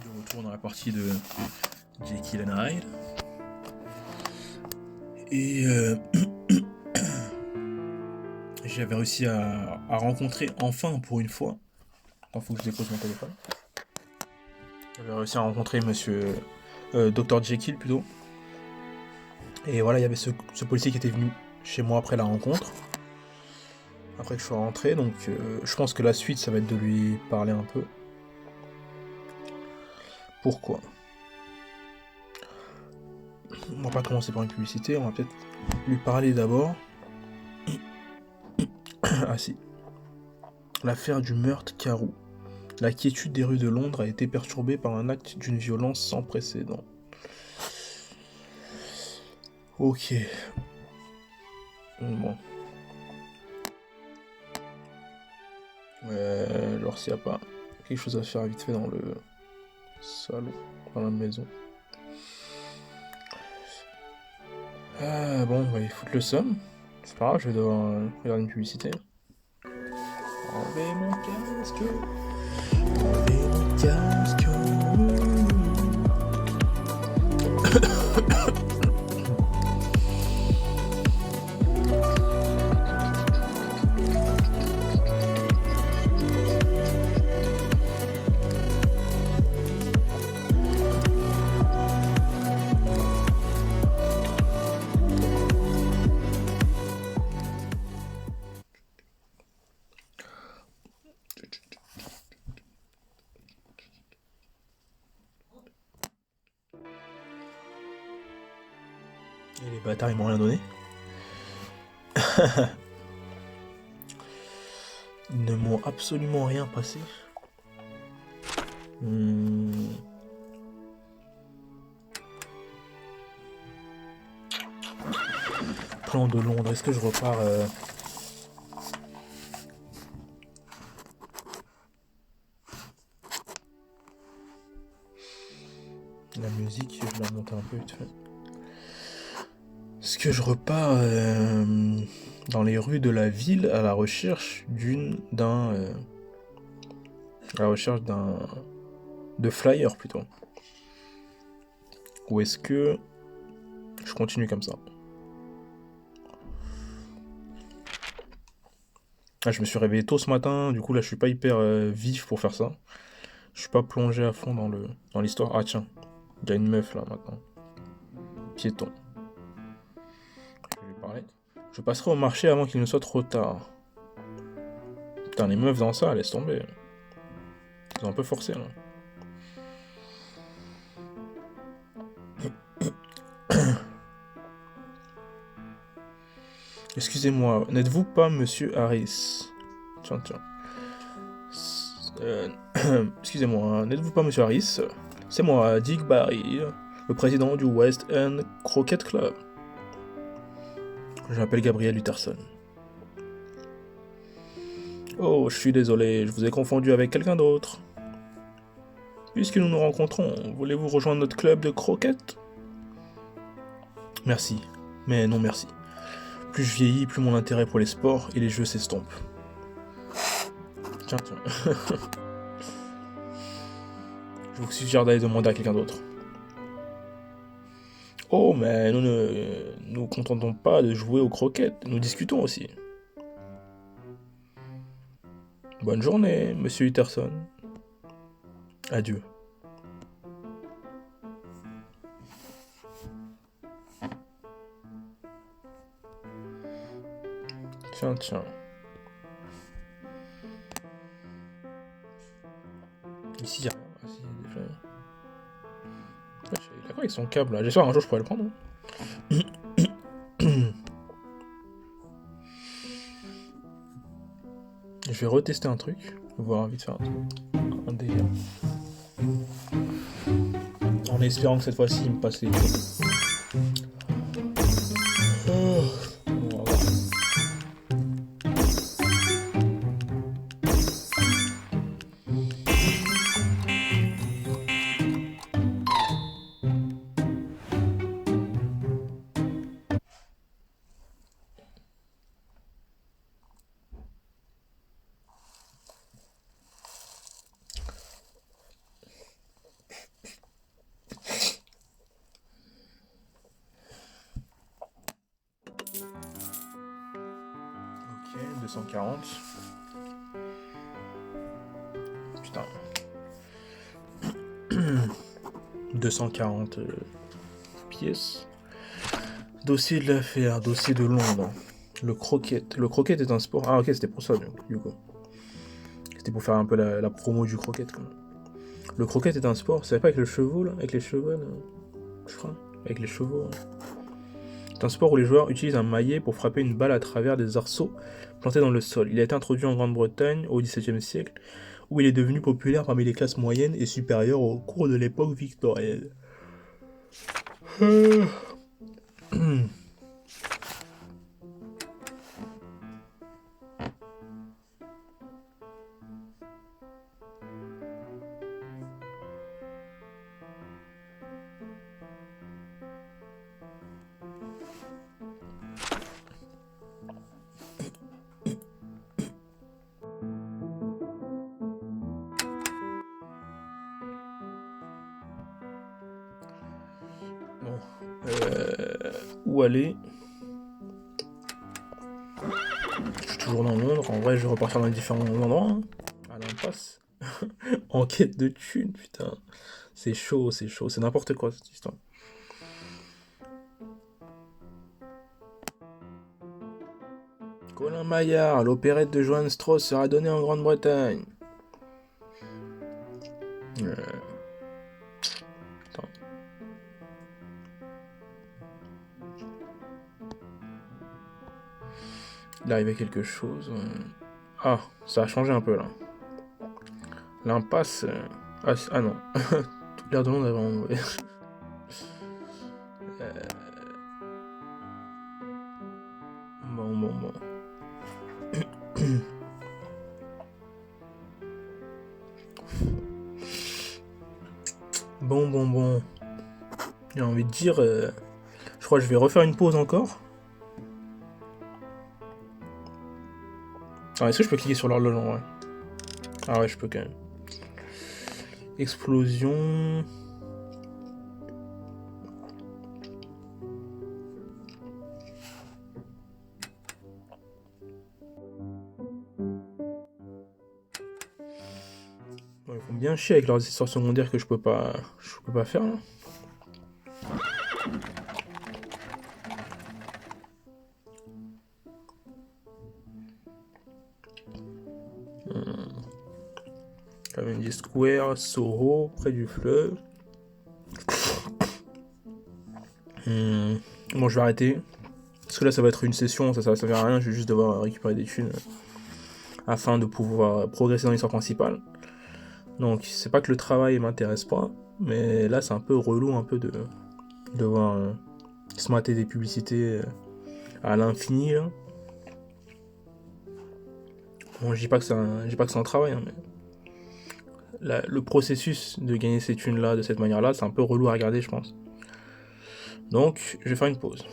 De retour dans la partie de Jekyll and Hyde. Et j'avais réussi à rencontrer enfin, pour une fois. Il faut que je dépose mon téléphone. J'avais réussi à rencontrer monsieur Dr Jekyll plutôt. Et voilà, il y avait ce policier qui était venu chez moi après la rencontre. Après que je sois rentré, donc je pense que la suite, ça va être de lui parler un peu. Pourquoi? On va pas commencer par une publicité, on va peut-être lui parler d'abord. Ah si. L'affaire du meurtre Carreau. La quiétude des rues de Londres a été perturbée par un acte d'une violence sans précédent. Ok. Bon. Alors s'il n'y a pas quelque chose à faire vite fait dans le salon, dans la maison. Bon, on va y foutre le somme. C'est pas grave, je vais devoir regarder une publicité. Enlevez mon casque. Enlevez mon casque. Et les bâtards, ils m'ont rien donné. Ils ne m'ont absolument rien passé. Plan de Londres, est-ce que je repars La musique, je vais la monter un peu vite fait. Est-ce que je repars dans les rues de la ville à la recherche de flyers plutôt? Ou est-ce que je continue comme ça? Je me suis réveillé tôt ce matin, du coup là je suis pas hyper vif pour faire ça. Je suis pas plongé à fond dans l'histoire. Ah tiens, il y a une meuf là maintenant. Piéton. Je vais lui parler. Je passerai au marché avant qu'il ne soit trop tard. Putain, les meufs dans ça, laisse tomber. Ils ont un peu forcé là. Excusez-moi, n'êtes-vous pas monsieur Harris? Tiens. Excusez-moi, n'êtes-vous pas monsieur Harris? C'est moi, Dick Barry, le président du West End Croquet Club. Je m'appelle Gabriel Utterson. Oh, je suis désolé, je vous ai confondu avec quelqu'un d'autre. Puisque nous nous rencontrons, voulez-vous rejoindre notre club de croquettes? Merci, mais non merci. Plus je vieillis, plus mon intérêt pour les sports et les jeux s'estompe. Tiens. Je vous suggère d'aller demander à quelqu'un d'autre. Oh, mais nous ne nous contentons pas de jouer aux croquettes, nous discutons aussi. Bonne journée, monsieur Utterson. Adieu. Tiens. Ici, il y a rien. Ah, si, il y a des flammes. Je suis d'accord avec son câble là. J'espère un jour je pourrai le prendre. Je vais retester un truc. Voir vite faire un délire. En espérant que cette fois-ci il me passe les trucs. Ok, 240. Putain. 240 pièces. Dossier de l'affaire, dossier de Londres. Le croquette. Le croquette est un sport. Ah ok, c'était pour ça du coup. C'était pour faire un peu la promo du croquette. Quoi. Le croquette est un sport, c'est pas avec le chevaux là, avec les chevaux là, je crois, avec les chevaux. Hein. C'est un sport où les joueurs utilisent un maillet pour frapper une balle à travers des arceaux plantés dans le sol. Il a été introduit en Grande-Bretagne au XVIIe siècle, où il est devenu populaire parmi les classes moyennes et supérieures au cours de l'époque victorienne. Bon. Où aller? Je suis toujours dans Londres. En vrai, je vais repartir dans les différents endroits. Hein. À l'impasse. En quête de thunes, putain. C'est chaud, c'est chaud. C'est n'importe quoi cette histoire. Colin Maillard, l'opérette de Johann Strauss sera donnée en Grande-Bretagne. Attends. Il arrivait quelque chose. Ah, ça a changé un peu là. L'impasse. Ah non. Tout l'air de Londres est vraiment mauvais. Bon. Bon. J'ai envie de dire. Je crois que je vais refaire une pause encore. Ah, est-ce que je peux cliquer sur l'horloge en vrai? Ah ouais, je peux quand même. Explosion. Bon, ils font bien chier avec leurs histoires secondaires que je peux pas faire là. Cavendish Square, Soho, près du fleuve. Bon, je vais arrêter. Parce que là, ça va être une session, ça sert à rien, je vais juste devoir récupérer des thunes afin de pouvoir progresser dans l'histoire principale. Donc, c'est pas que le travail m'intéresse pas, mais là, c'est un peu relou un peu de devoir se mater des publicités à l'infini. Là. Bon, je dis pas que c'est un travail, hein, mais le processus de gagner ces thunes là de cette manière là, c'est un peu relou à regarder, je pense. Donc, je vais faire une pause.